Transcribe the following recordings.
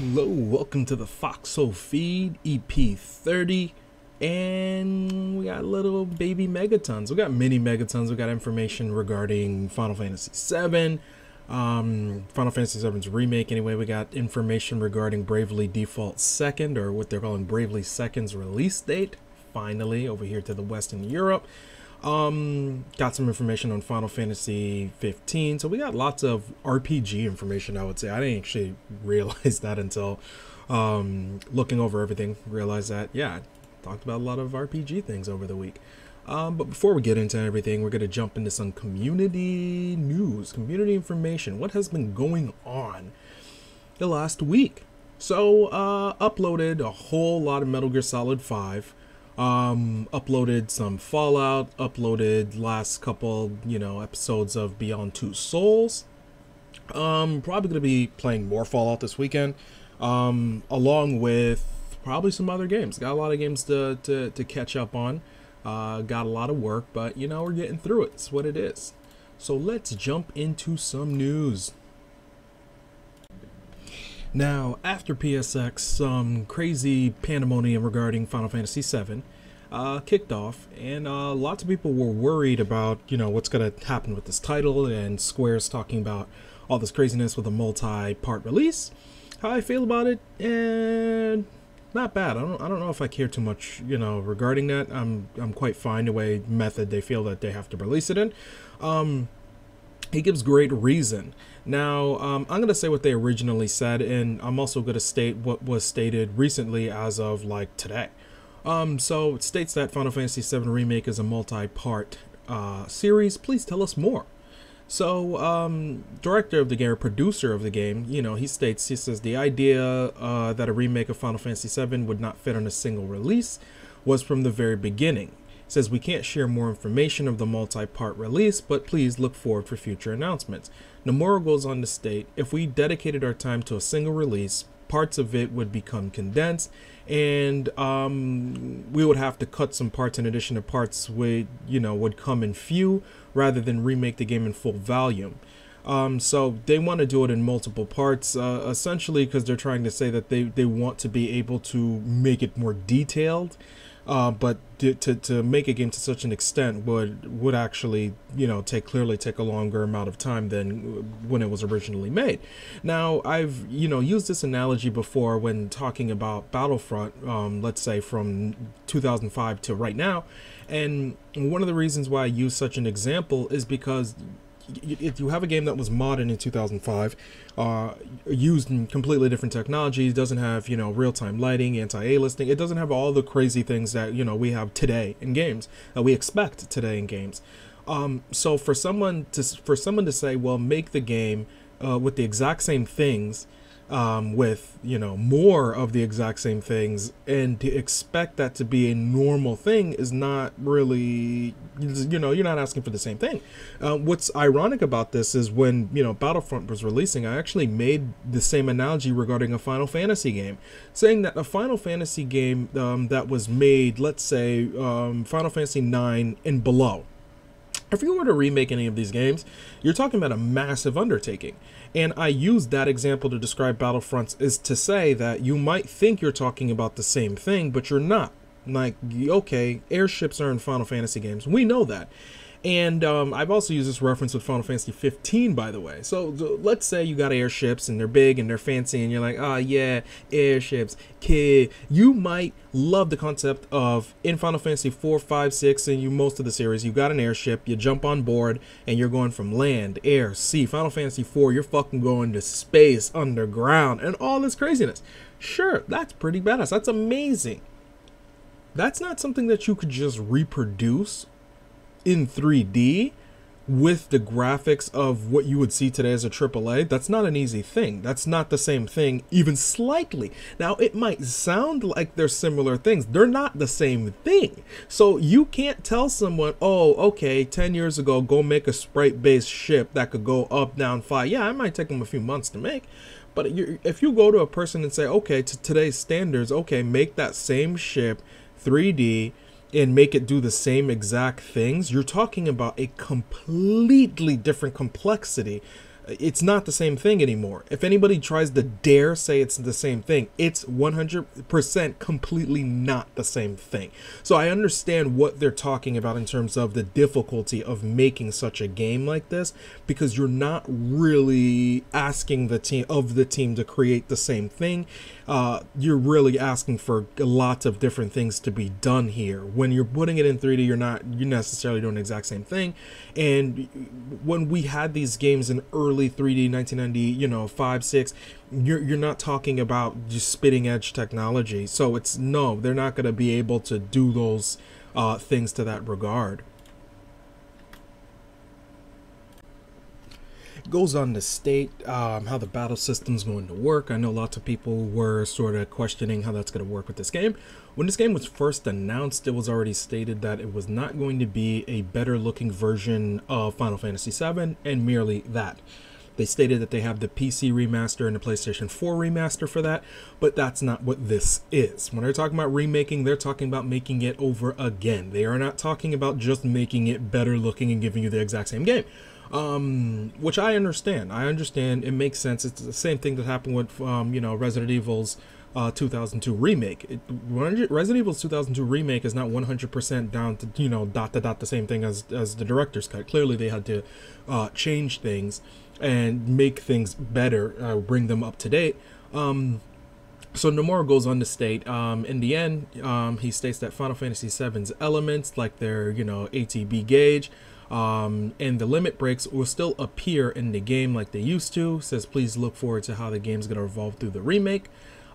Hello, welcome to the Foxhole feed, EP030, and we got little baby megatons. We got mini megatons. We got information regarding Final Fantasy VII, Final Fantasy VII's remake. Anyway, we got information regarding Bravely Default 2nd, or what they're calling Bravely 2nd's release date, finally, over here to the Western Europe. Got some information on Final Fantasy 15, so we got lots of RPG information. I would say I didn't actually realize that until looking over everything. Realized that, yeah, I talked about a lot of RPG things over the week. But before we get into everything, we're gonna jump into some community news, community information. What has been going on the last week? So uploaded a whole lot of Metal Gear Solid 5. Uploaded some Fallout, uploaded last couple, episodes of Beyond Two Souls. Probably going to be playing more Fallout this weekend, along with probably some other games. Got a lot of games to catch up on. Got a lot of work, but, we're getting through it. It's what it is. So let's jump into some news. Now, after PSX, some crazy pandemonium regarding Final Fantasy VII kicked off, and lots of people were worried about, what's going to happen with this title, and Square's talking about all this craziness with a multi-part release. How I feel about it, and not bad. I don't know if I care too much, regarding that. I'm quite fine the way method they feel that they have to release it in. He gives great reason. Now, I'm going to say what they originally said, and I'm also going to state what was stated recently as of, today. So, it states that Final Fantasy VII Remake is a multi-part series. Please tell us more. So, director of the game, or producer of the game, he says, the idea that a remake of Final Fantasy VII would not fit on a single release was from the very beginning. Says we can't share more information of the multi-part release, but please look forward for future announcements. Nomura goes on to state, if we dedicated our time to a single release, parts of it would become condensed, and we would have to cut some parts in addition to parts would come in few rather than remake the game in full volume. So they want to do it in multiple parts, essentially because they're trying to say that they want to be able to make it more detailed. But to make a game to such an extent would actually, take a longer amount of time than when it was originally made. Now, I've, used this analogy before when talking about Battlefront, let's say from 2005 to right now. And one of the reasons why I use such an example is because if you have a game that was modded in 2005, used in completely different technologies, doesn't have, real-time lighting, anti-aliasing, it doesn't have all the crazy things that, we have today in games, that we expect today in games. So for someone to say, well, make the game with the exact same things, with, more of the exact same things, and to expect that to be a normal thing is not really, you're not asking for the same thing. What's ironic about this is when, Battlefront was releasing, I actually made the same analogy regarding a Final Fantasy game, saying that a Final Fantasy game that was made, let's say, Final Fantasy IX and below. If you were to remake any of these games, you're talking about a massive undertaking. And I used that example to describe Battlefronts is to say that you might think you're talking about the same thing, but you're not. Like, okay, airships are in Final Fantasy games. We know that. And I've also used this reference with Final Fantasy 15, by the way. So let's say you got airships and they're big and they're fancy and you're like, oh yeah, airships, kid. You might love the concept of in Final Fantasy 4, 5, 6, and most of the series, you got an airship, you jump on board and you're going from land, air, sea. Final Fantasy 4, you're fucking going to space, underground, and all this craziness. Sure, that's pretty badass. That's amazing. That's not something that you could just reproduce in 3D with the graphics of what you would see today as a AAA. That's not an easy thing. That's not the same thing, even slightly. Now, it might sound like they're similar things. They're not the same thing. So you can't tell someone, oh, okay, 10 years ago, go make a sprite-based ship that could go up, down, fly. Yeah, it might take them a few months to make. But if you go to a person and say, okay, to today's standards, okay, make that same ship 3D, and make it do the same exact things, you're talking about a completely different complexity It's not the same thing anymore. If anybody tries to dare say it's the same thing, it's 100% completely not the same thing. So I understand what they're talking about in terms of the difficulty of making such a game like this, because you're not really asking the team to create the same thing. You're really asking for lots of different things to be done here. When you're putting it in 3D, you're necessarily doing the exact same thing. And when we had these games in early 3D, 1990, 5, 6, you're not talking about just spitting edge technology. So they're not going to be able to do those things to that regard. Goes on to state how the battle system's going to work. I know lots of people were sort of questioning how that's going to work with this game. When this game was first announced, it was already stated that it was not going to be a better looking version of Final Fantasy VII, and merely that. They stated that they have the PC remaster and the PlayStation 4 remaster for that, but that's not what this is. When they're talking about remaking, they're talking about making it over again. They are not talking about just making it better looking and giving you the exact same game. Which I understand. It makes sense. It's the same thing that happened with, Resident Evil's 2002 remake. Resident Evil's 2002 remake is not 100% down to, the same thing as the director's cut. Clearly they had to change things and make things better, bring them up to date. So Nomura goes on to state, in the end, he states that Final Fantasy VII's elements, like their, ATB gauge, and the limit breaks will still appear in the game like they used to. Says please look forward to how the game's going to evolve through the remake.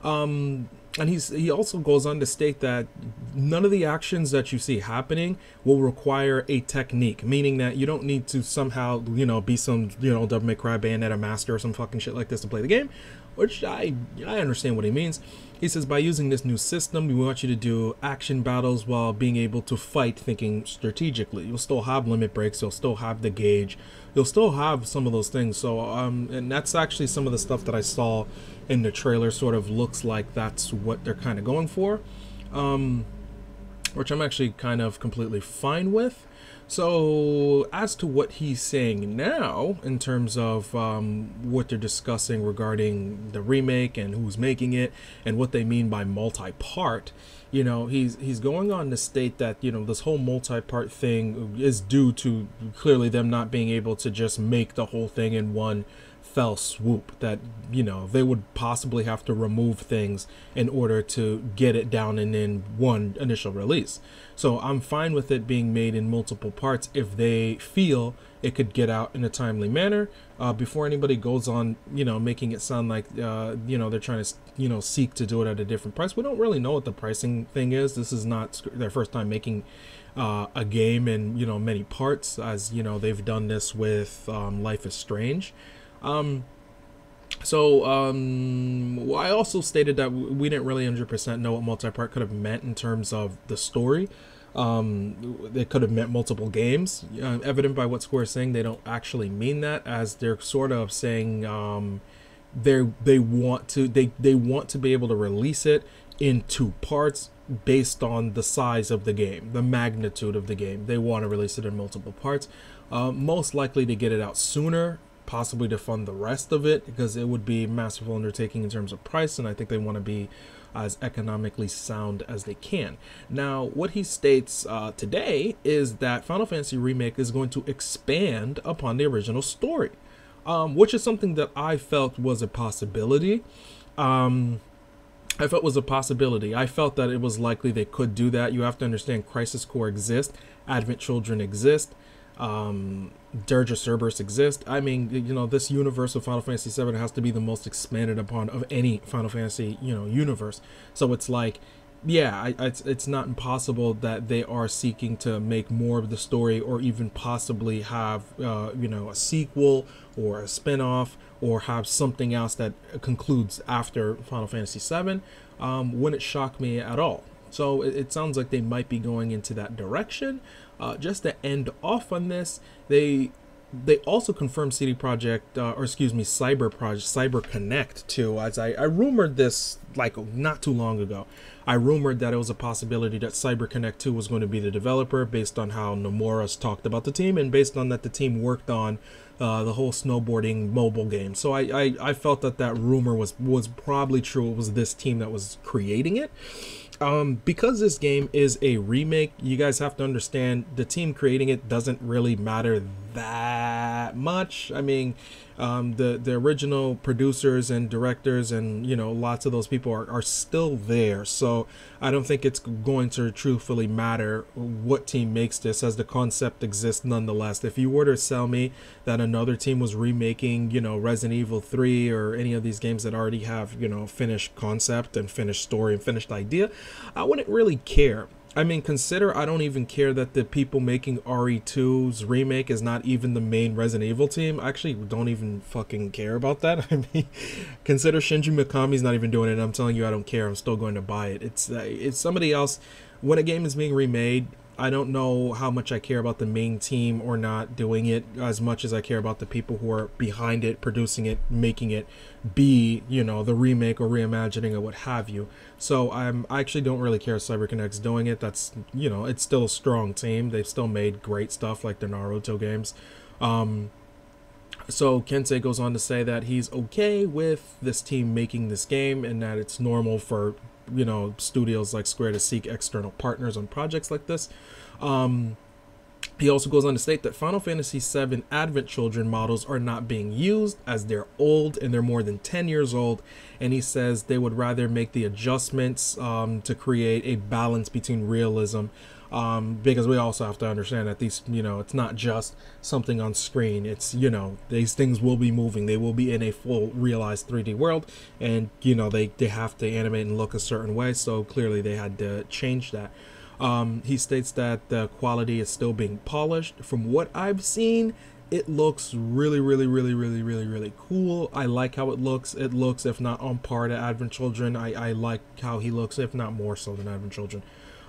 And he also goes on to state that none of the actions that you see happening will require a technique, meaning that you don't need to somehow, be some, Devil May Cry Bayonetta master or some fucking shit like this to play the game, which I understand what he means. He says, by using this new system, we want you to do action battles while being able to fight thinking strategically. You'll still have limit breaks, you'll still have the gauge, you'll still have some of those things. So, and that's actually some of the stuff that I saw in the trailer sort of looks like that's what they're kind of going for, which I'm actually kind of completely fine with. So as to what he's saying now in terms of what they're discussing regarding the remake and who's making it and what they mean by multi-part, he's going on to state that, this whole multi-part thing is due to clearly them not being able to just make the whole thing in one fell swoop, that they would possibly have to remove things in order to get it down and in one initial release. So I'm fine with it being made in multiple parts if they feel it could get out in a timely manner, before anybody goes on making it sound like they're trying to seek to do it at a different price. We don't really know what the pricing thing is. This is not their first time making a game in many parts, as they've done this with Life is Strange. I also stated that we didn't really 100% know what multi-part could have meant in terms of the story. It could have meant multiple games. Evident by what Square is saying, they don't actually mean that, as they're sort of saying they want to be able to release it in 2 parts based on the size of the game, the magnitude of the game. They want to release it in multiple parts, most likely to get it out sooner, possibly to fund the rest of it, because it would be a massive undertaking in terms of price, and I think they want to be as economically sound as they can. Now, what he states today is that Final Fantasy Remake is going to expand upon the original story, which is something that I felt was a possibility. I felt that it was likely they could do that. You have to understand, Crisis Core exists, Advent Children exist, Dirge of Cerberus exist. I mean, this universe of Final Fantasy VII has to be the most expanded upon of any Final Fantasy, universe. So it's like, yeah, it's not impossible that they are seeking to make more of the story, or even possibly have, a sequel or a spin-off, or have something else that concludes after Final Fantasy VII. Wouldn't shock me at all. So it sounds like they might be going into that direction. Just to end off on this, they They also confirmed CD Projekt, or excuse me, Cyber Connect too. As I rumored this like not too long ago. I rumored that it was a possibility that Cyber Connect 2 was going to be the developer based on how Nomura's talked about the team and based on that the team worked on the whole snowboarding mobile game. So I felt that that rumor was probably true. It was this team that was creating it. Because this game is a remake, you guys have to understand the team creating it doesn't really matter that much. I mean, the original producers and directors and, you know, lots of those people are still there. So I don't think it's going to truthfully matter what team makes this, as the concept exists nonetheless. If you were to sell me that another team was remaking, you know, Resident Evil 3 or any of these games that already have, you know, finished concept and finished story and finished idea, I wouldn't really care. I mean, consider I don't even care that the people making RE2's remake is not even the main Resident Evil team. I actually don't even fucking care about that. I mean, consider Shinji Mikami's not even doing it. I'm telling you, I don't care. I'm still going to buy it. It's somebody else. When a game is being remade, I don't know how much I care about the main team or not doing it as much as I care about the people who are behind it, producing it, making it be, you know, the remake or reimagining or what have you. So I actually don't really care if CyberConnect's doing it. That's, you know, it's still a strong team. They've still made great stuff like the Naruto games. So Kensei goes on to say that he's okay with this team making this game and that it's normal for, you know, studios like Square to seek external partners on projects like this. He also goes on to state that Final Fantasy VII Advent Children models are not being used as they're old and they're more than 10 years old, and he says they would rather make the adjustments to create a balance between realism, because we also have to understand that these, you know, it's not just something on screen. It's, you know, these things will be moving. They will be in a full realized 3D world, and, you know, they have to animate and look a certain way, so clearly they had to change that. He states that the quality is still being polished. From what I've seen, it looks really, really, really, really, really, really cool. I like how it looks. It looks, if not on par to Advent Children. I like how he looks, if not more so than Advent Children.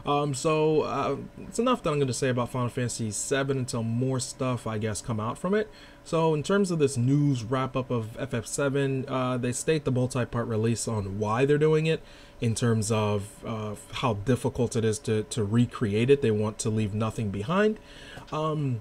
It's enough that I'm going to say about Final Fantasy VII until more stuff, I guess, come out from it. So in terms of this news wrap-up of FF7, they state the multi-part release on why they're doing it, in terms of how difficult it is to recreate it. They want to leave nothing behind. And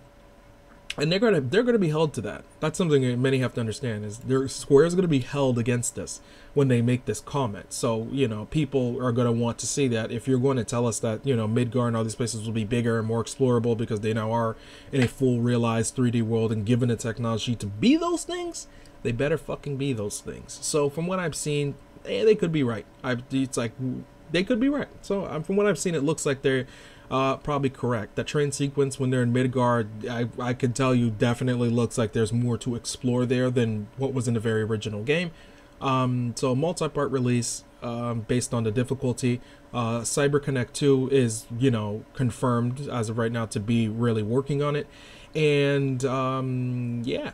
they're gonna be held to that. That's something that many have to understand, is Square's gonna be held against this when they make this comment. So, you know, people are gonna want to see that. If you're going to tell us that, you know, Midgar and all these places will be bigger and more explorable because they now are in a full realized 3D world and given the technology to be those things, they better fucking be those things. So from what I've seen, they could be right. It's like they could be right. So from what I've seen, it looks like they're probably correct. That train sequence when they're in Midgard, I can tell you definitely looks like there's more to explore there than what was in the very original game. So multi-part release based on the difficulty. CyberConnect 2 is, you know, confirmed as of right now to be really working on it. And yeah.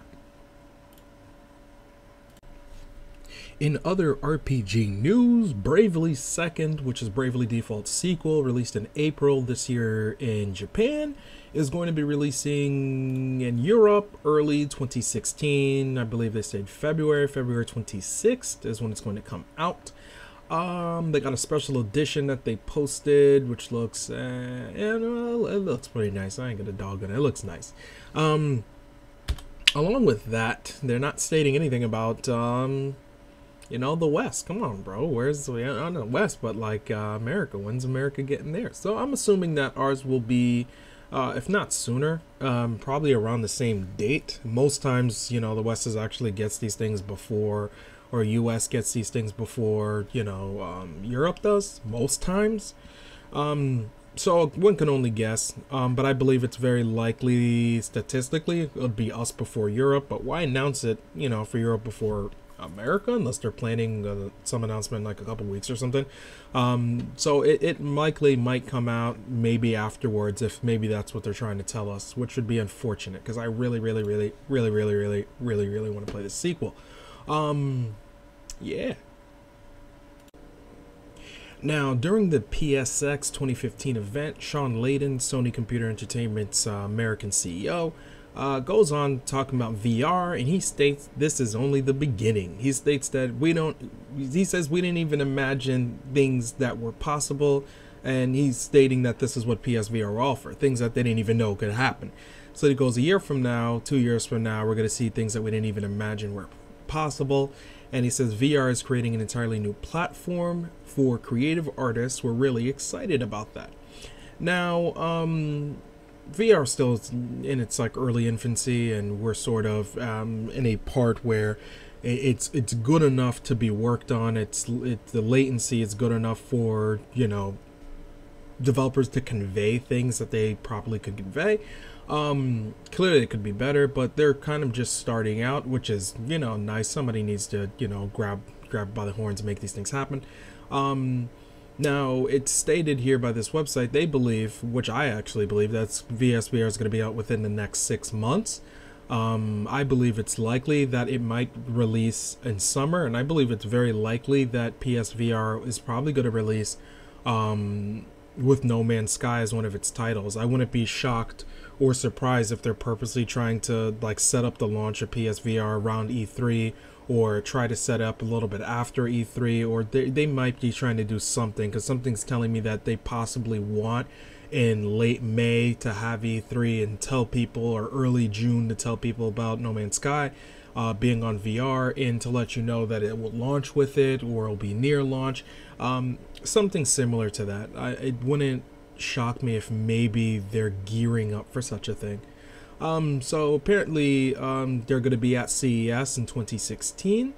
In other RPG news, Bravely Second, which is Bravely Default's sequel, released in April this year in Japan, is going to be releasing in Europe early 2016. I believe they said February 26th is when it's going to come out. They got a special edition that they posted, which looks, yeah, well, it looks pretty nice. I ain't gonna dog on it. It looks nice. Along with that, they're not stating anything about, you know, the West. Come on, bro. Where's on the West? But like America. When's America getting there? So I'm assuming that ours will be, if not sooner, probably around the same date. Most times, you know, the West actually gets these things before, or US gets these things before, you know, Europe does. Most times. So one can only guess. But I believe it's very likely, statistically, it would be us before Europe. But why announce it, you know, for Europe before America, unless they're planning some announcement in like a couple weeks or something. So it likely might come out maybe afterwards, if maybe that's what they're trying to tell us, which would be unfortunate because I really want to play the sequel. Yeah. Now, during the PSX 2015 event, Sean Layden, Sony Computer Entertainment's American CEO, goes on talking about VR, and he states this is only the beginning. He states that he says we didn't even imagine things that were possible, and he's stating that this is what PSVR will offer, things that they didn't even know could happen. So he goes, a year from now, 2 years from now, we're going to see things that we didn't even imagine were possible. And he says VR is creating an entirely new platform for creative artists. We're really excited about that. Now, VR still is in its like early infancy, and we're sort of in a part where it's good enough to be worked on. The latency is good enough for, you know, developers to convey things that they properly could convey. Clearly it could be better, but they're kind of just starting out, which is, you know, nice. Somebody needs to, you know, grab by the horns and make these things happen. Now, it's stated here by this website, they believe, which I actually believe, that's PSVR is going to be out within the next 6 months. I believe it's likely that it might release in summer, and I believe it's very likely that PSVR is probably going to release with No Man's Sky as one of its titles. I wouldn't be shocked or surprised if they're purposely trying to like set up the launch of PSVR around E3, or try to set up a little bit after E3, or they might be trying to do something, because something's telling me that they possibly want in late May to have E3 and tell people, or early June to tell people about No Man's Sky being on VR, and to let you know that it will launch with it, or it'll be near launch. Something similar to that. It wouldn't shock me if maybe they're gearing up for such a thing. So apparently they're going to be at CES in 2016,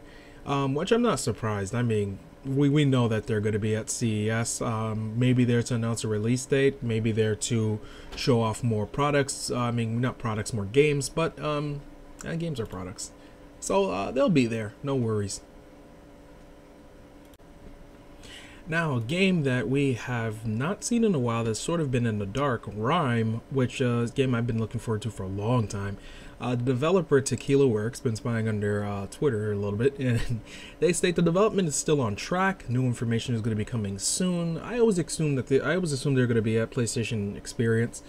which I'm not surprised. I mean, we know that they're going to be at CES. Maybe they're to announce a release date. Maybe they're to show off more products. I mean, not products, more games, but games are products. So they'll be there. No worries. Now, a game that we have not seen in a while that's sort of been in the dark, Rime, which is a game I've been looking forward to for a long time. The developer Tequila Works been spying under Twitter a little bit, and they state the development is still on track. New information is going to be coming soon. I always assumed they're going to be at PlayStation Experience,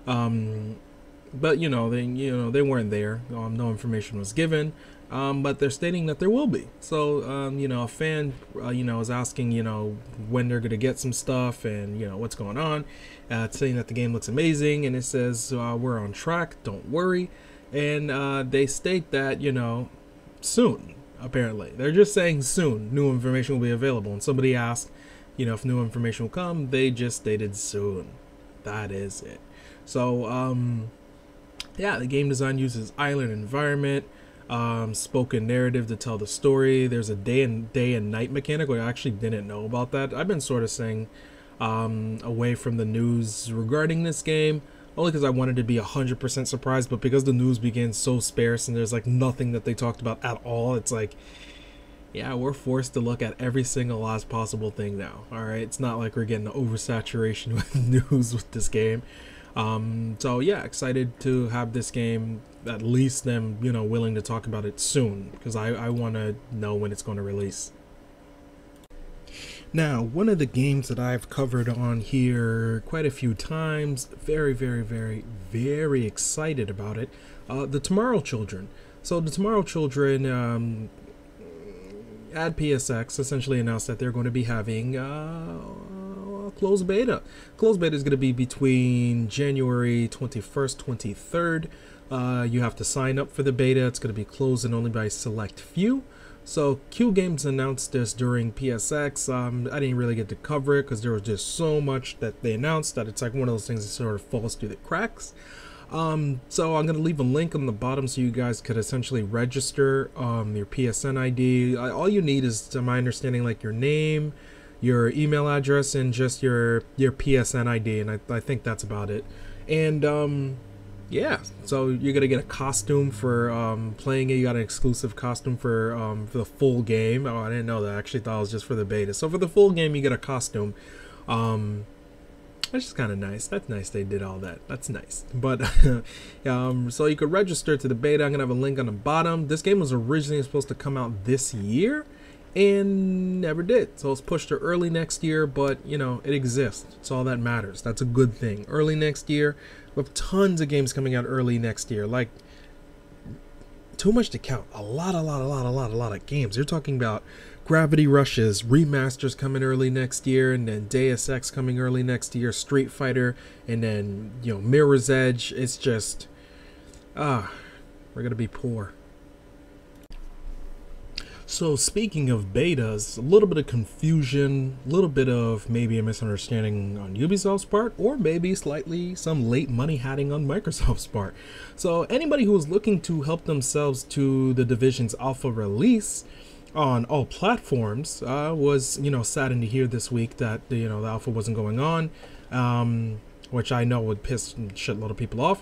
but you know they weren't there. No information was given. But they're stating that there will be. So, you know, a fan, is asking, when they're going to get some stuff and, what's going on. Saying that the game looks amazing, and it says, we're on track, don't worry. And they state that, soon, apparently. They're just saying soon, new information will be available. And somebody asked, if new information will come, they just stated soon. That is it. So, yeah, the game design uses island environment. Spoken narrative to tell the story. There's a day and night mechanic, which I actually didn't know about that. I've been sort of staying away from the news regarding this game, only because I wanted to be 100% surprised, but because the news began so sparse and there's like nothing that they talked about at all, it's like, yeah, we're forced to look at every single last possible thing now. All right, it's not like we're getting an oversaturation with news with this game. So yeah, excited to have this game, at least them, willing to talk about it soon, because I want to know when it's going to release. Now, one of the games that I've covered on here quite a few times, very, very, very, very excited about it, the Tomorrow Children. So the Tomorrow Children, at PSX, essentially announced that they're going to be having closed beta. Closed beta is going to be between January 21st, 23rd. You have to sign up for the beta. It's going to be closed and only by select few. So Q Games announced this during PSX. I didn't really get to cover it because there was just so much that they announced that it's like one of those things that sort of falls through the cracks. So I'm going to leave a link on the bottom so you guys could essentially register your PSN ID. All you need is, to my understanding, like your name, your email address, and just your PSN ID, and I think that's about it. And yeah, so you're gonna get a costume for playing it. You got an exclusive costume for the full game. Oh, I didn't know that. I actually thought it was just for the beta. So for the full game, you get a costume. That's just kind of nice. That's nice they did all that. That's nice. But so you could register to the beta. I'm gonna have a link on the bottom. This game was originally supposed to come out this year and never did. So it's pushed to early next year, but it exists. It's all that matters. That's a good thing. Early next year, with tons of games coming out early next year. Like too much to count. A lot of games. You're talking about Gravity Rushes, remasters coming early next year, and then Deus Ex coming early next year, Street Fighter, and then, you know, Mirror's Edge. It's just, we're gonna be poor. So speaking of betas, a little bit of confusion, a little bit of maybe a misunderstanding on Ubisoft's part, or maybe slightly some late money hatting on Microsoft's part. So anybody who was looking to help themselves to the Division's alpha release on all platforms was, you know, saddened to hear this week that, you know, the alpha wasn't going on, which I know would piss a shitload of people off.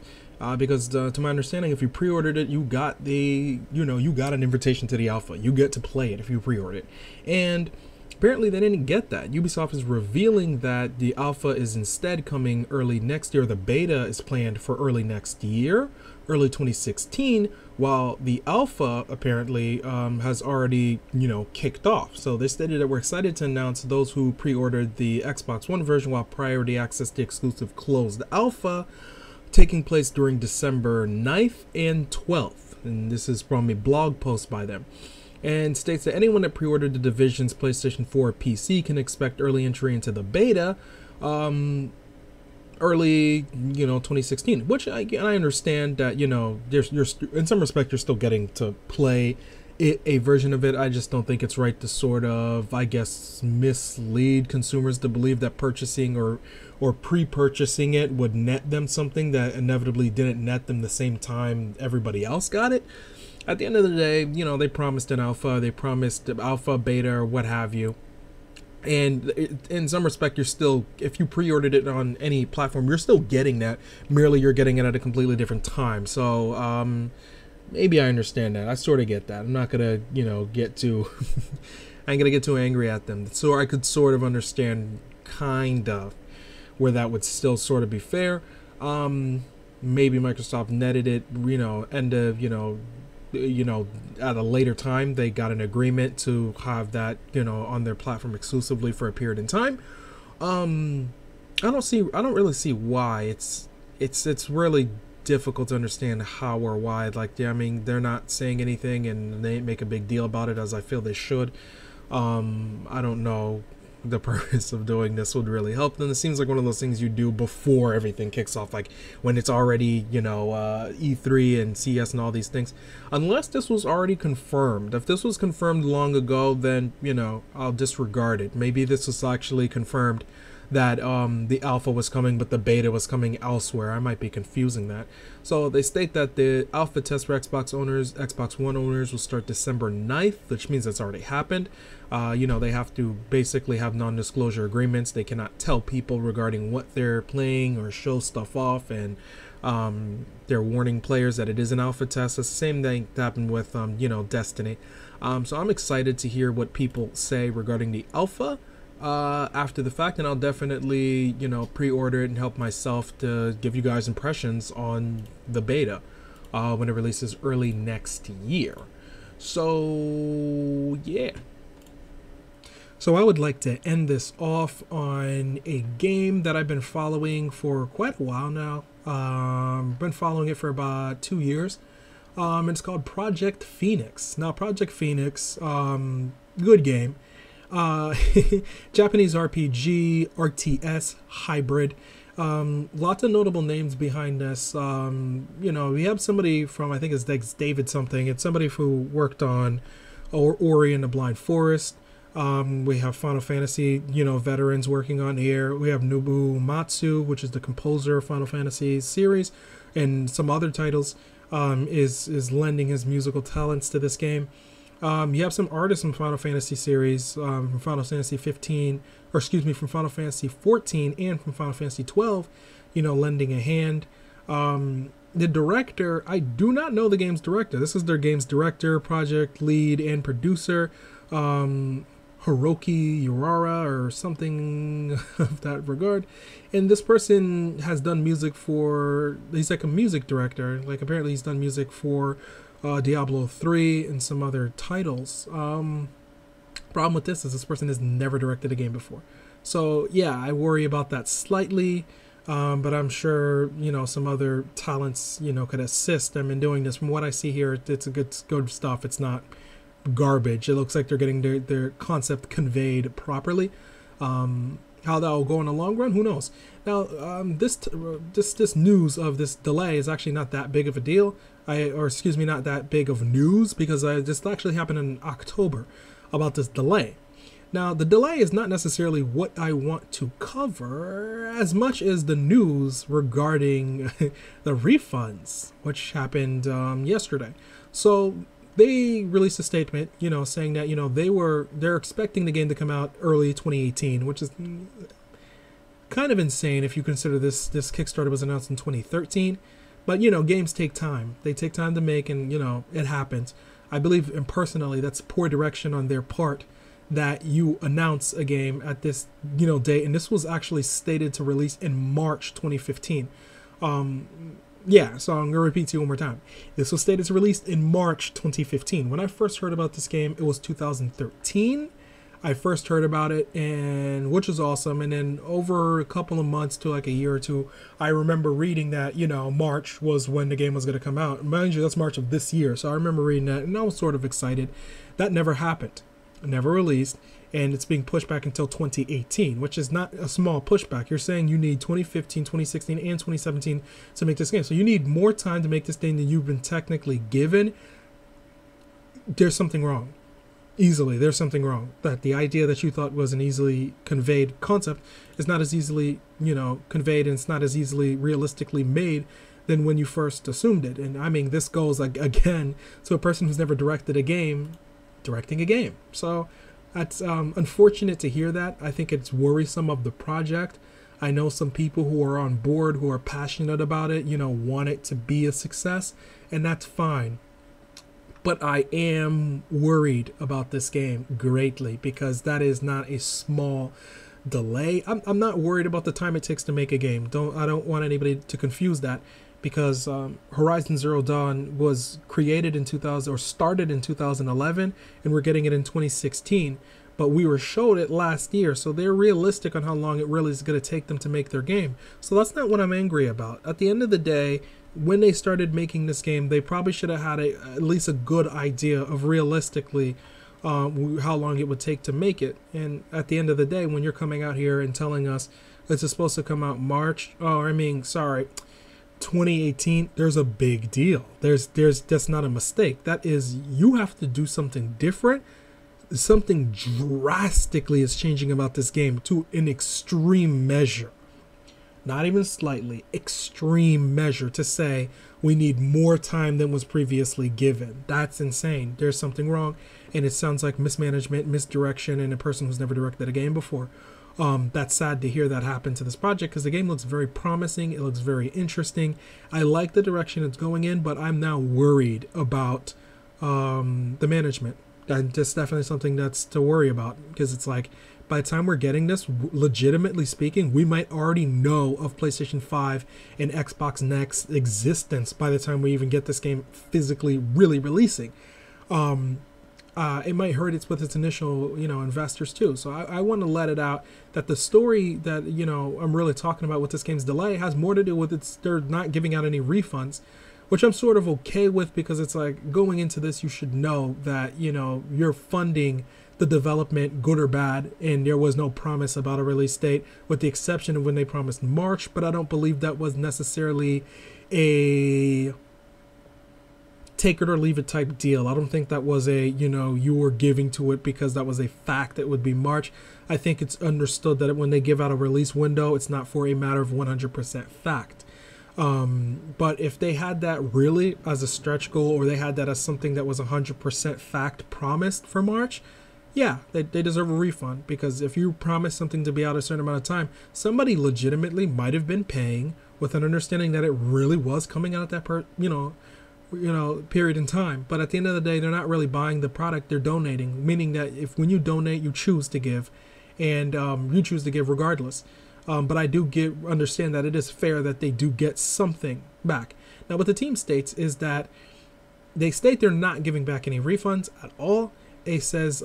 Because to my understanding, if you pre-ordered it, you got you got an invitation to the alpha. You get to play it if you pre-ordered it. And apparently they didn't get that. Ubisoft is revealing that the alpha is instead coming early next year. The beta is planned for early next year, early 2016, while the alpha apparently has already, you know, kicked off. So they stated that we're excited to announce those who pre-ordered the Xbox One version while priority access the exclusive closed alpha, taking place during December 9th and 12th. And this is from a blog post by them. And states that anyone that pre-ordered the Division's PlayStation 4 PC can expect early entry into the beta early, you know, 2016. Which I understand that, you know, you're in some respect you're still getting to play a version of it. I just don't think it's right to sort of, I guess, mislead consumers to believe that purchasing or pre-purchasing it would net them something that inevitably didn't net them the same time everybody else got it. At the end of the day, you know, they promised an alpha, they promised alpha, beta, or what have you. And in some respect, you're still, if you pre-ordered it on any platform, you're still getting that. Merely you're getting it at a completely different time. So, maybe I understand that. I sort of get that. I'm not going to, you know, get too... I ain't going to get too angry at them. So I could sort of understand, kind of, where that would still sort of be fair. Maybe Microsoft netted it, you know, end of, you know, at a later time. They got an agreement to have that, you know, on their platform exclusively for a period in time. I don't really see why. It's really difficult to understand how or why. Like, I mean, they're not saying anything and they make a big deal about it, as I feel they should. I don't know the purpose of doing this would really help them. It seems like one of those things you do before everything kicks off, like when it's already, you know, E3 and CS and all these things. Unless this was already confirmed. If this was confirmed long ago, then, you know, I'll disregard it. Maybe this was actually confirmed that the alpha was coming, but the beta was coming elsewhere. I might be confusing that. So they state that the alpha test for Xbox One owners will start December 9th, which means it's already happened. You know, they have to basically have non-disclosure agreements. They cannot tell people regarding what they're playing or show stuff off, and they're warning players that it is an alpha test. It's the same thing that happened with, you know, Destiny. So I'm excited to hear what people say regarding the alpha after the fact, and I'll definitely, you know, pre-order it and help myself to give you guys impressions on the beta when it releases early next year. So yeah. So I would like to end this off on a game that I've been following for quite a while now. Been following it for about 2 years. It's called Project Phoenix. Now, Project Phoenix, good game. Japanese RPG, RTS, hybrid. Lots of notable names behind this. You know, we have somebody from, I think it's David something. It's somebody who worked on Ori and the Blind Forest. We have Final Fantasy, you know, veterans working on here. We have Nobuo Matsu, which is the composer of Final Fantasy series, and some other titles, is lending his musical talents to this game. You have some artists from Final Fantasy series, from Final Fantasy 15, or excuse me, from Final Fantasy 14 and from Final Fantasy 12, you know, lending a hand. The director, I do not know the game's director. This is their game's director, project lead, and producer, Hiroki Urara or something of that regard. And this person has done music for, he's like a music director. Like, apparently he's done music for Diablo 3 and some other titles. Problem with this is this person has never directed a game before. So yeah, I worry about that slightly. But I'm sure, some other talents, could assist them in doing this. From what I see here, it's a good stuff. It's not garbage. It looks like they're getting their concept conveyed properly. How that will go in the long run, who knows? Now, this news of this delay is actually not that big of a deal. Not that big of news, because this actually happened in October about this delay. Now, the delay is not necessarily what I want to cover as much as the news regarding the refunds, which happened yesterday. So they released a statement, saying that, they're expecting the game to come out early 2018, which is kind of insane if you consider this Kickstarter was announced in 2013. But, games take time. They take time to make, and, it happens. I believe, and personally, that's poor direction on their part, that you announce a game at this, date. And this was actually stated to release in March 2015. Yeah, so I'm going to repeat to you one more time. This was stated to release in March 2015. When I first heard about this game, it was 2013. I first heard about it, and which was awesome. And then over a couple of months to like a year or two, I remember reading that, March was when the game was going to come out. Mind you, that's March of this year. So I remember reading that, and I was sort of excited. That never happened. Never released, and it's being pushed back until 2018, which is not a small pushback. You're saying you need 2015, 2016, and 2017 to make this game. So you need more time to make this thing than you've been technically given. There's something wrong. Easily, there's something wrong. That the idea that you thought was an easily conveyed concept is not as easily, conveyed, and it's not as easily realistically made than when you first assumed it. And I mean, this goes again to a person who's never directed a game, directing a game. So that's unfortunate to hear that. I think it's worrisome of the project. I know some people who are on board, who are passionate about it, want it to be a success, and that's fine. But I am worried about this game greatly, because that is not a small delay. I'm not worried about the time it takes to make a game. I don't want anybody to confuse that, because Horizon Zero Dawn was created in 2000 or started in 2011, and we're getting it in 2016. But we were showed it last year, so they're realistic on how long it really is going to take them to make their game. So that's not what I'm angry about. At the end of the day, when they started making this game, they probably should have had at least a good idea of realistically how long it would take to make it. And at the end of the day, when you're coming out here and telling us it's supposed to come out 2018, there's a big deal. That's not a mistake. That is, you have to do something different. Something drastically is changing about this game to an extreme measure. Not even slightly, extreme measure, to say we need more time than was previously given. That's insane. There's something wrong, and it sounds like mismanagement, misdirection, and a person who's never directed a game before. That's sad to hear that happen to this project, because the game looks very promising. It looks very interesting. I like the direction it's going in, but I'm now worried about the management. And that's definitely something that's to worry about, because it's like, by the time we're getting this, legitimately speaking, we might already know of PlayStation 5 and Xbox Next existence by the time we even get this game physically really releasing. It might hurt with its initial, investors too. So I want to let it out that the story that, I'm really talking about with this game's delay has more to do with they're not giving out any refunds, which I'm sort of okay with, because it's like, going into this, you should know that, you're funding the development, good or bad, and there was no promise about a release date, with the exception of when they promised March. But I don't believe that was necessarily a take it or leave it type deal. I don't think that was a, you were giving to it because that was a fact that would be March. I think it's understood that when they give out a release window, it's not for a matter of 100% fact. But if they had that really as a stretch goal, or they had that as something that was 100% fact promised for March, yeah, they deserve a refund. Because if you promise something to be out a certain amount of time, somebody legitimately might have been paying with an understanding that it really was coming out at that period in time. But at the end of the day, they're not really buying the product, they're donating, meaning that when you donate, you choose to give, and you choose to give regardless. But I do understand that it is fair that they do get something back. Now, what the team states is that they state they're not giving back any refunds at all. It says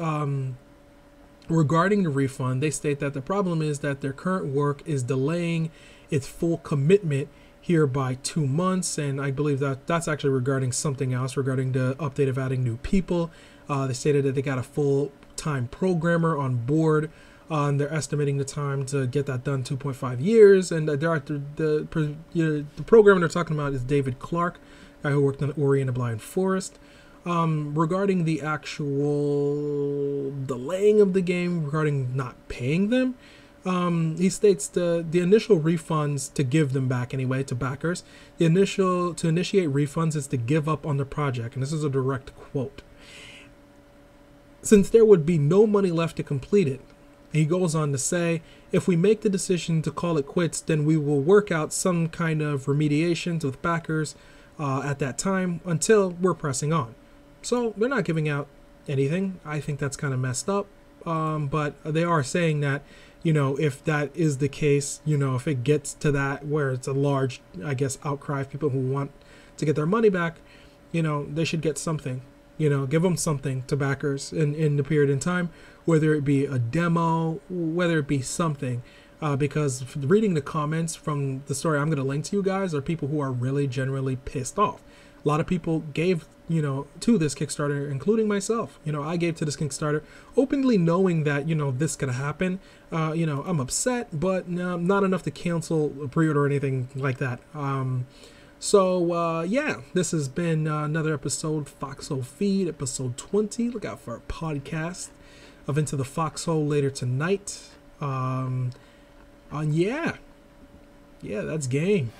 Regarding the refund, they state that the problem is that their current work is delaying its full commitment here by 2 months, and I believe that that's actually regarding something else, regarding the update of adding new people. They stated that they got a full-time programmer on board, and they're estimating the time to get that done 2.5 years, and the programmer they're talking about is David Clark, guy who worked on Ori and the Blind Forest. Regarding the actual delaying of the game, regarding not paying them, he states the initial refunds, to give them back anyway to backers, to initiate refunds is to give up on the project, and this is a direct quote, since there would be no money left to complete it. He goes on to say, if we make the decision to call it quits, then we will work out some kind of remediations with backers at that time until we're pressing on. So they're not giving out anything. I think that's kind of messed up. But they are saying that, you know, if that is the case, you know, if it gets to that where it's a large, I guess, outcry of people who want to get their money back, you know, they should get something, you know, give them something to backers in the period in time, whether it be a demo, whether it be something. Because reading the comments from the story I'm going to link to you guys are people who are really genuinely pissed off. A lot of people gave, you know, to this Kickstarter, including myself. You know, I gave to this Kickstarter openly knowing that, you know, this could happen. You know, I'm upset, but not enough to cancel a pre-order or anything like that. Yeah, this has been another episode, Foxhole Feed, episode 20. Look out for our podcast of Into the Foxhole later tonight. Yeah, that's game.